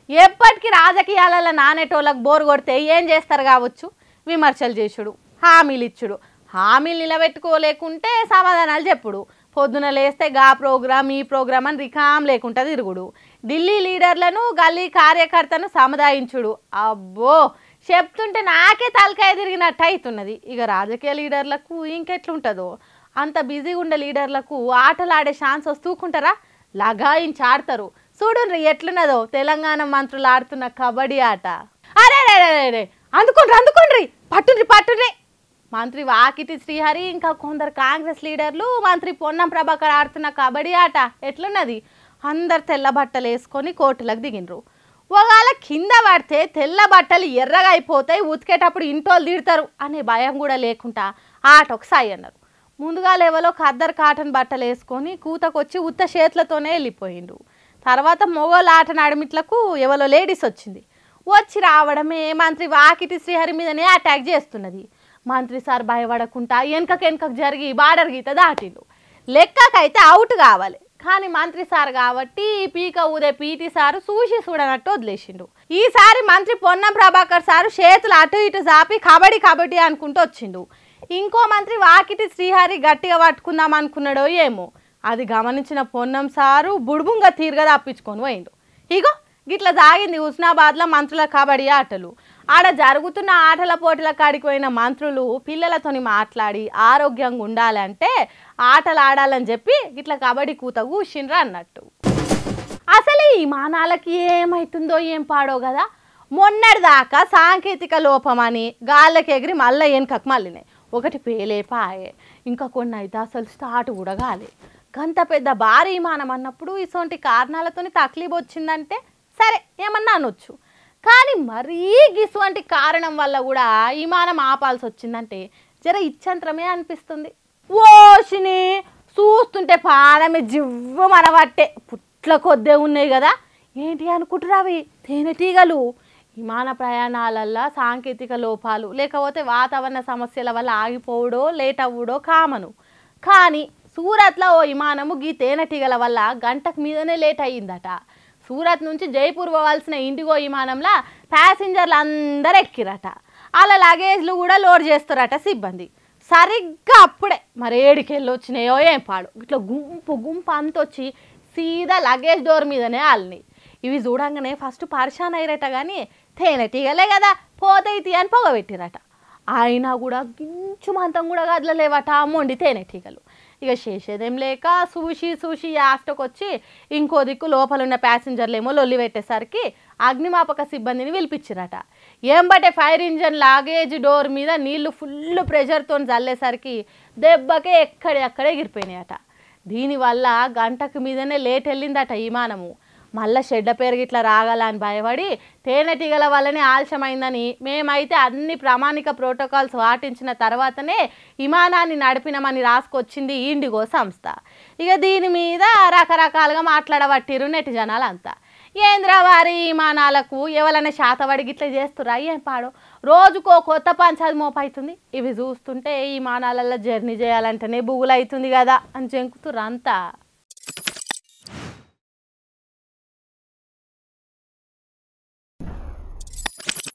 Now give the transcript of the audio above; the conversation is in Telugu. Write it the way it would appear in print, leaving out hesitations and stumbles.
ఎప్పటికీ రాజకీయాలలో నానేటోళ్ళకి బోరు కొడితే ఏం చేస్తారు కావచ్చు, విమర్శలు చేసుడు, హామీలు ఇచ్చుడు, హామీలు నిలబెట్టుకోలేకుంటే సమాధానాలు చెప్పుడు, పొద్దున లేస్తే గా ప్రోగ్రామ్ ఈ ప్రోగ్రామ్ అని రికాం లేకుండా తిరుగుడు, ఢిల్లీ లీడర్లను గల్లీ కార్యకర్తను సముదాయించుడు. అబ్బో చెప్తుంటే నాకే తలకాయ తిరిగినట్టు అవుతున్నది. ఇక రాజకీయ లీడర్లకు ఇంకెట్లుంటుందో, అంత బిజీగా ఉండే లీడర్లకు ఆటలు ఆడే ఛాన్స్ వస్తూకుంటారా, లగాయించి ఆడతారు. చూడుండ్రి ఎట్లున్నదో తెలంగాణ మంత్రులు ఆడుతున్న కబడ్డీ ఆట. అరే రే అందుకోండ్రి పట్టుండ్రి. మంత్రి వాకిటి శ్రీహరి ఇంకా కొందరు కాంగ్రెస్ లీడర్లు మంత్రి పొన్నం ప్రభాకర్ ఆడుతున్న కబడ్డీ ఆట ఎట్లున్నది. అందరు తెల్ల బట్టలు వేసుకొని కోర్టులకు దిగినరు. ఒకవేళ కింద పడితే తెల్ల బట్టలు ఎర్రగా అయిపోతాయి, ఉతికేటప్పుడు ఇంటోళ్ళు తిడతారు అనే భయం కూడా లేకుండా ఆట ఒకసారి అన్నారు. ముందుగా లెవెలో ఖద్దరు కాటన్ బట్టలు వేసుకొని కూతకొచ్చి ఉత్త చేతులతోనే వెళ్ళిపోయిండు. తర్వాత మొగోళ్ళ ఆట నడిమిట్లకు ఎవరో లేడీస్ వచ్చి రావడమే మంత్రి వాకిటి శ్రీహరి మీదనే అటాక్ చేస్తున్నది. మంత్రి సార్ భయపడకుండా వెనకకు జరిగి బార్డర్ గీత దాటిండు. లెక్కకైతే అవుట్ కావాలి, కానీ మంత్రి సార్ కాబట్టి పీక ఊదే పీటీ సారు చూడనట్టు వదిలేసిండు. ఈసారి మంత్రి పొన్నం ప్రభాకర్ సారు చేతులు అటు ఇటు జాపి కబడ్డీ అనుకుంటూ వచ్చిండు. ఇంకో మంత్రి వాకిటి శ్రీహరి గట్టిగా పట్టుకుందాం అనుకున్నాడో ఏమో, అది గమనించిన పొన్నం సారు బుడుబుంగా తీరుగా తప్పించుకొని పోయిండు. ఇగో గిట్లా సాగింది హుస్నాబాద్లో మంత్రుల కబడ్డీ ఆటలు. ఆడ జరుగుతున్న ఆటల పోటీల కాడికి పోయిన మంత్రులు పిల్లలతోని మాట్లాడి ఆరోగ్యంగా ఉండాలంటే ఆటలు ఆడాలని చెప్పి ఇట్లా కబడ్డీ కూత కూర్చిండ్రు అన్నట్టు. అసలు ఈ విమానాలకి ఏమవుతుందో ఏం పాడో కదా. మొన్నటిదాకా సాంకేతిక లోపమని గాళ్ళకి ఎగిరి మళ్ళీ వెనకకు మళ్ళీనాయి. ఒకటి పేలేపాయే, ఇంకా కొన్ని అయితే అసలు స్టార్ట్ కూడా కాలే. గంత పెద్ద భారీ విమానం అన్నప్పుడు ఇటువంటి కారణాలతోని తక్లీఫ్ వచ్చిందంటే సరే ఏమన్నా అనొచ్చు, కానీ మరీ ఇటువంటి కారణం వల్ల కూడా విమానం ఆపాల్సి వచ్చిందంటే జర ఇచ్చంత్రమే అనిపిస్తుంది. ఓషిని చూస్తుంటే పానమే జివ్వ మనబట్టే పుట్ల కొద్దే ఉన్నాయి కదా. ఏంటి అనుకుంటురా అవి తేనెటీగలు. విమాన ప్రయాణాలల్లో సాంకేతిక లోపాలు లేకపోతే వాతావరణ సమస్యల వల్ల ఆగిపోవడో లేట్ అవ్వడో కామను. కానీ సూరత్లో ఓ విమానము గీ తేనెటీగల వల్ల గంటకు మీదనే లేట్ అయ్యిందట. సూరత్ నుంచి జైపూర్ పోవాల్సిన ఇండిగో విమానంలో ప్యాసింజర్లు అందరూ ఎక్కిరట. అలా లగేజ్లు కూడా లోడ్ చేస్తారట సిబ్బంది. సరిగ్గా అప్పుడే మరి ఏడికెళ్ళి వచ్చినాయో ఏం పాడు, ఇట్లా గుంపు అంతొచ్చి సీదా లగేజ్ డోర్ మీదనే ఆలినాయి. ఇవి చూడంగానే ఫస్ట్ పరిశాన్ అయ్యారట, కానీ తేనెటీగలే కదా పోతాయి అని పొగబెట్టిరట. అయినా కూడా గించు మంతం కూడా కదలలేవట మొండి తేనెటీగలు. ఇక చేసేదేం లేక చూసి యాస్టకొచ్చి ఇంకో దిక్కు లోపలున్న ప్యాసింజర్లు ఏమో లొల్లి పెట్టేసరికి అగ్నిమాపక సిబ్బందిని పిలిపించిరట. ఏంబటే ఫైర్ ఇంజన్ లాగేజ్ డోర్ మీద నీళ్లు ఫుల్ ప్రెషర్తో చల్లేసరికి దెబ్బకే ఎక్కడే ఎగిరిపోయినాయట. దీనివల్ల గంటకు మీదనే లేట్ వెళ్ళిందట విమానము. మళ్ళీ షెడ్ల పేరు ఇట్లా రాగాలని భయపడి తేనెటీగల వల్లనే ఆలస్యమైందని మేమైతే అన్ని ప్రామాణిక ప్రోటోకాల్స్ పాటించిన తర్వాతనే విమానాన్ని నడిపినామని రాసుకొచ్చింది ఇండిగో సంస్థ. ఇక దీని మీద రకరకాలుగా మాట్లాడబట్టిరు నెటి జనాలంతా. ఏంద్రవారి విమానాలకు ఎవరైనా శాతవడికి ఇట్లా చేస్తురా ఏం పాడో, రోజుకో కొత్త పంచాది మోపవుతుంది. ఇవి చూస్తుంటే ఈ విమానాలలో జర్నీ చేయాలంటేనే బుగులు అవుతుంది కదా అని చెంకుతురు అంతా.